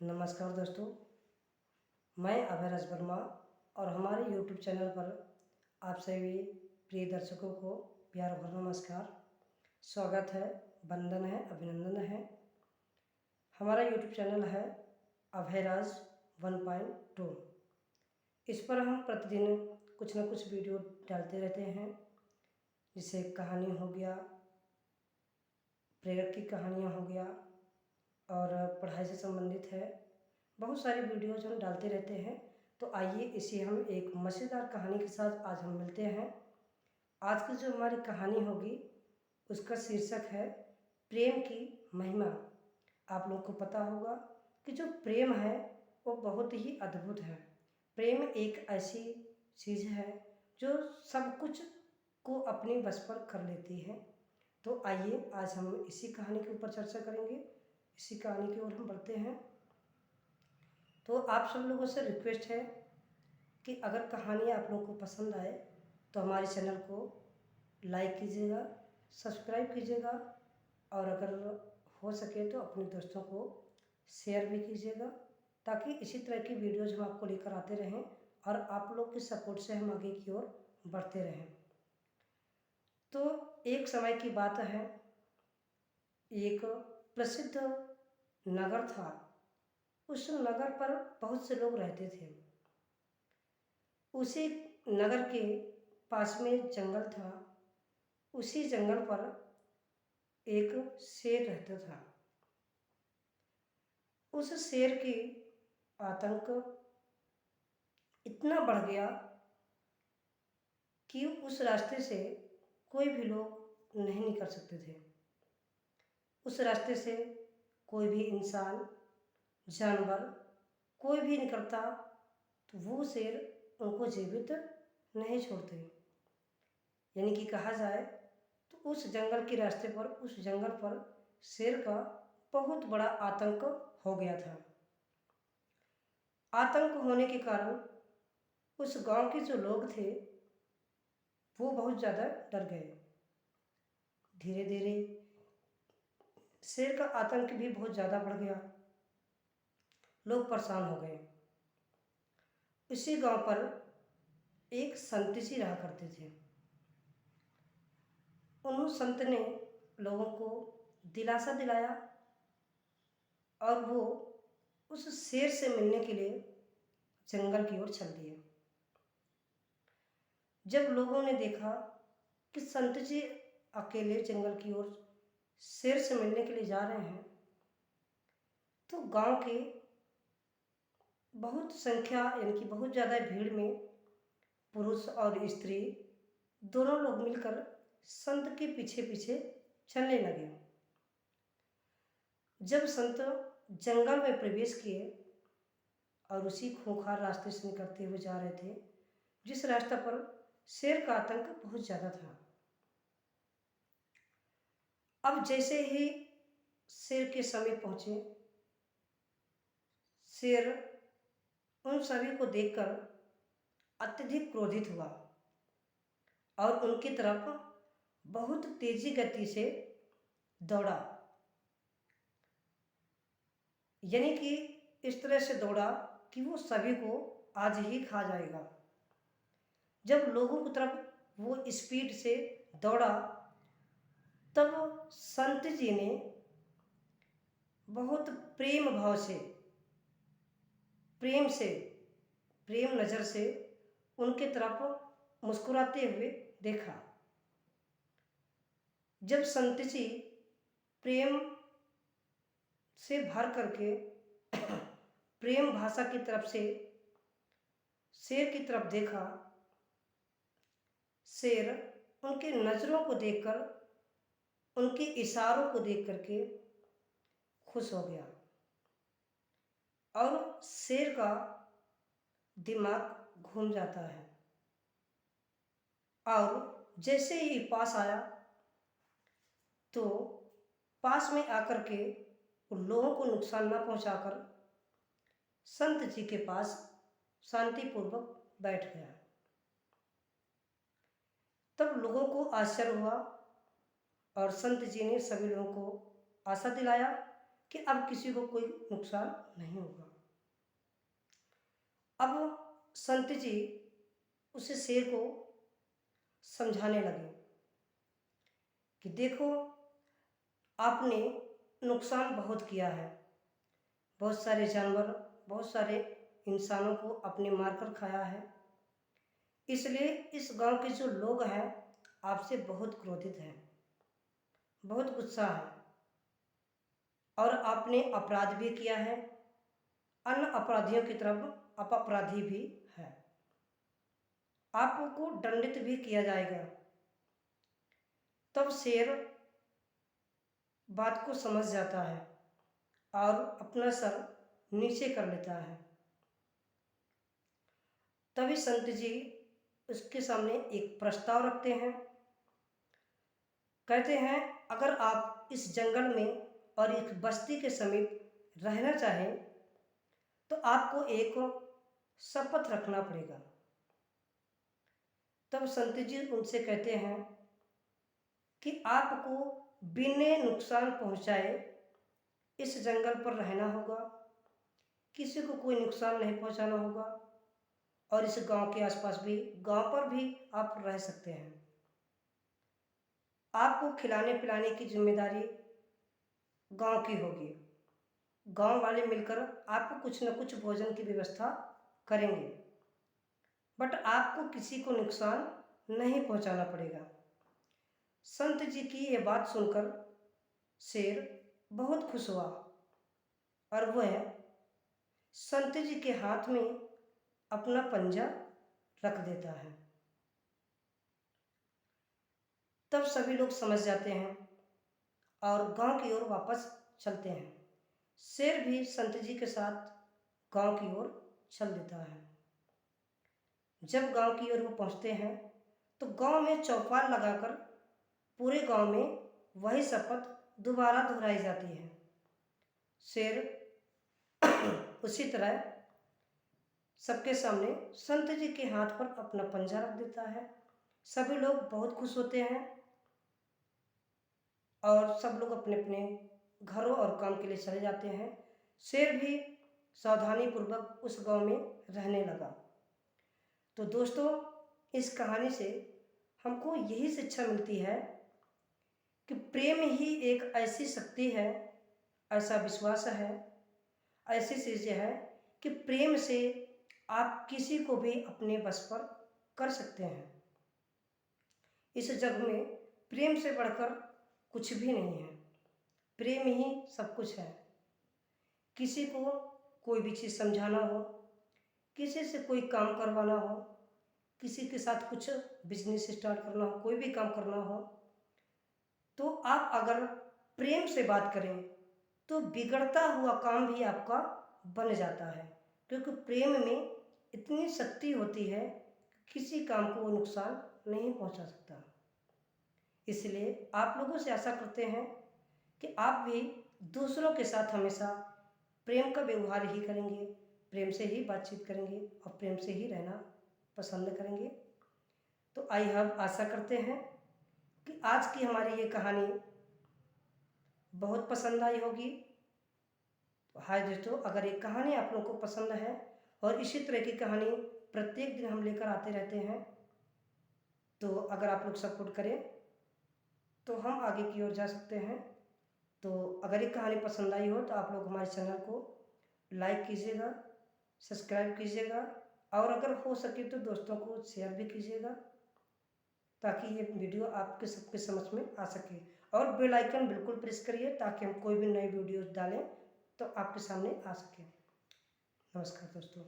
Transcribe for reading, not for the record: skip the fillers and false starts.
नमस्कार दोस्तों, मैं अभय वर्मा और हमारे YouTube चैनल पर आप सभी प्रिय दर्शकों को प्यार भरा नमस्कार। स्वागत है, वंदन है, अभिनंदन है। हमारा YouTube चैनल है अभयराज 1.2। इस पर हम प्रतिदिन कुछ न कुछ वीडियो डालते रहते हैं, जिसे कहानी हो गया, प्रेरक की कहानियाँ हो गया और पढ़ाई से संबंधित है। बहुत सारी वीडियोज हम डालते रहते हैं। तो आइए इसे हम एक मज़ेदार कहानी के साथ आज हम मिलते हैं। आज की जो हमारी कहानी होगी उसका शीर्षक है प्रेम की महिमा। आप लोगों को पता होगा कि जो प्रेम है वो बहुत ही अद्भुत है। प्रेम एक ऐसी चीज़ है जो सब कुछ को अपने बस पर कर लेती है। तो आइए आज हम इसी कहानी के ऊपर चर्चा करेंगे, इसी कहानी की ओर हम बढ़ते हैं। तो आप सब लोगों से रिक्वेस्ट है कि अगर कहानी आप लोगों को पसंद आए तो हमारे चैनल को लाइक कीजिएगा, सब्सक्राइब कीजिएगा और अगर हो सके तो अपने दोस्तों को शेयर भी कीजिएगा, ताकि इसी तरह की वीडियोज हम आपको लेकर आते रहें और आप लोग के सपोर्ट से हम आगे की ओर बढ़ते रहें। तो एक समय की बात है, एक प्रसिद्ध नगर था। उस नगर पर बहुत से लोग रहते थे। उसी नगर के पास में जंगल था। उसी जंगल पर एक शेर रहता था। उस शेर की आतंक इतना बढ़ गया कि उस रास्ते से कोई भी लोग नहीं निकल सकते थे। उस रास्ते से कोई भी इंसान, जानवर कोई भी निकलता तो वो शेर उनको जीवित नहीं छोड़ते। यानी कि कहा जाए तो उस जंगल के रास्ते पर, उस जंगल पर शेर का बहुत बड़ा आतंक हो गया था। आतंक होने के कारण उस गांव के जो लोग थे वो बहुत ज़्यादा डर गए। धीरे धीरे शेर का आतंक भी बहुत ज़्यादा बढ़ गया। लोग परेशान हो गए। इसी गांव पर एक संत जी रहा करते थे। उन संत ने लोगों को दिलासा दिलाया और वो उस शेर से मिलने के लिए जंगल की ओर चल दिए। जब लोगों ने देखा कि संत जी अकेले जंगल की ओर शेर से मिलने के लिए जा रहे हैं, तो गांव के बहुत संख्या यानी कि बहुत ज़्यादा भीड़ में पुरुष और स्त्री दोनों लोग मिलकर संत के पीछे पीछे चलने लगे। जब संत जंगल में प्रवेश किए और उसी खूंखार रास्ते से निकलते हुए जा रहे थे, जिस रास्ता पर शेर का आतंक बहुत ज़्यादा था। अब जैसे ही शेर के समीप पहुंचे, शेर उन सभी को देखकर अत्यधिक क्रोधित हुआ और उनकी तरफ बहुत तेजी गति से दौड़ा। यानी कि इस तरह से दौड़ा कि वो सभी को आज ही खा जाएगा। जब लोगों की तरफ वो स्पीड से दौड़ा, तब संत जी ने बहुत प्रेम भाव से, प्रेम नज़र से उनके तरफ मुस्कुराते हुए देखा। जब संत जी प्रेम से भर करके प्रेम भाषा की तरफ से शेर की तरफ देखा, शेर उनके नज़रों को देखकर, उनके इशारों को देख करके खुश हो गया और शेर का दिमाग घूम जाता है। और जैसे ही पास आया तो पास में आकर के उन लोगों को नुकसान न पहुंचाकर संत जी के पास शांतिपूर्वक बैठ गया। तब लोगों को आश्चर्य हुआ और संत जी ने सभी लोगों को आशा दिलाया कि अब किसी को कोई नुकसान नहीं होगा। अब संत जी उस शेर को समझाने लगे कि देखो, आपने नुकसान बहुत किया है, बहुत सारे जानवर, बहुत सारे इंसानों को आपने मारकर खाया है, इसलिए इस गांव के जो लोग हैं आपसे बहुत क्रोधित हैं, बहुत गुस्सा है, और आपने अपराध भी किया है, अन्य अपराधियों की तरफ आप अपराधी भी है, आपको दंडित भी किया जाएगा। तब शेर बात को समझ जाता है और अपना सर नीचे कर लेता है। तभी संत जी उसके सामने एक प्रस्ताव रखते हैं। कहते हैं, अगर आप इस जंगल में और एक बस्ती के समीप रहना चाहें तो आपको एक शपथ रखना पड़ेगा। तब संत जी उनसे कहते हैं कि आपको बिना नुकसान पहुंचाए इस जंगल पर रहना होगा, किसी को कोई नुकसान नहीं पहुंचाना होगा, और इस गांव के आसपास भी, गांव पर भी आप रह सकते हैं। आपको खिलाने पिलाने की जिम्मेदारी गांव की होगी, गांव वाले मिलकर आपको कुछ न कुछ भोजन की व्यवस्था करेंगे, बट आपको किसी को नुकसान नहीं पहुंचाना पड़ेगा। संत जी की ये बात सुनकर शेर बहुत खुश हुआ और वह संत जी के हाथ में अपना पंजा रख देता है। तब सभी लोग समझ जाते हैं और गांव की ओर वापस चलते हैं। शेर भी संत जी के साथ गांव की ओर चल देता है। जब गांव की ओर वो पहुंचते हैं तो गांव में चौपाल लगाकर पूरे गांव में वही शपथ दोबारा दोहराई जाती है। शेर उसी तरह सबके सामने संत जी के हाथ पर अपना पंजा रख देता है। सभी लोग बहुत खुश होते हैं और सब लोग अपने अपने घरों और काम के लिए चले जाते हैं। शेर भी सावधानी पूर्वक उस गांव में रहने लगा। तो दोस्तों, इस कहानी से हमको यही शिक्षा मिलती है कि प्रेम ही एक ऐसी शक्ति है, ऐसा विश्वास है, ऐसी चीज़ है कि प्रेम से आप किसी को भी अपने बस पर कर सकते हैं। इस जग में प्रेम से बढ़कर कुछ भी नहीं है, प्रेम ही सब कुछ है। किसी को कोई भी चीज़ समझाना हो, किसी से कोई काम करवाना हो, किसी के साथ कुछ बिजनेस स्टार्ट करना हो, कोई भी काम करना हो, तो आप अगर प्रेम से बात करें तो बिगड़ता हुआ काम भी आपका बन जाता है, क्योंकि प्रेम में इतनी शक्ति होती है किसी काम को वो नुकसान नहीं पहुंचा सकता। इसलिए आप लोगों से आशा करते हैं कि आप भी दूसरों के साथ हमेशा प्रेम का व्यवहार ही करेंगे, प्रेम से ही बातचीत करेंगे और प्रेम से ही रहना पसंद करेंगे। तो आइए हम आशा करते हैं कि आज की हमारी ये कहानी बहुत पसंद आई होगी। तो हाय दोस्तों, अगर ये कहानी आप लोगों को पसंद है और इसी तरह की कहानी प्रत्येक दिन हम लेकर आते रहते हैं, तो अगर आप लोग सपोर्ट करें तो हम आगे की ओर जा सकते हैं। तो अगर ये कहानी पसंद आई हो तो आप लोग हमारे चैनल को लाइक कीजिएगा, सब्सक्राइब कीजिएगा, और अगर हो सके तो दोस्तों को शेयर भी कीजिएगा, ताकि ये वीडियो आपके सबके समझ में आ सके। और बेल आइकन बिल्कुल प्रेस करिए ताकि हम कोई भी नई वीडियोस डालें तो आपके सामने आ सके। नमस्कार दोस्तों।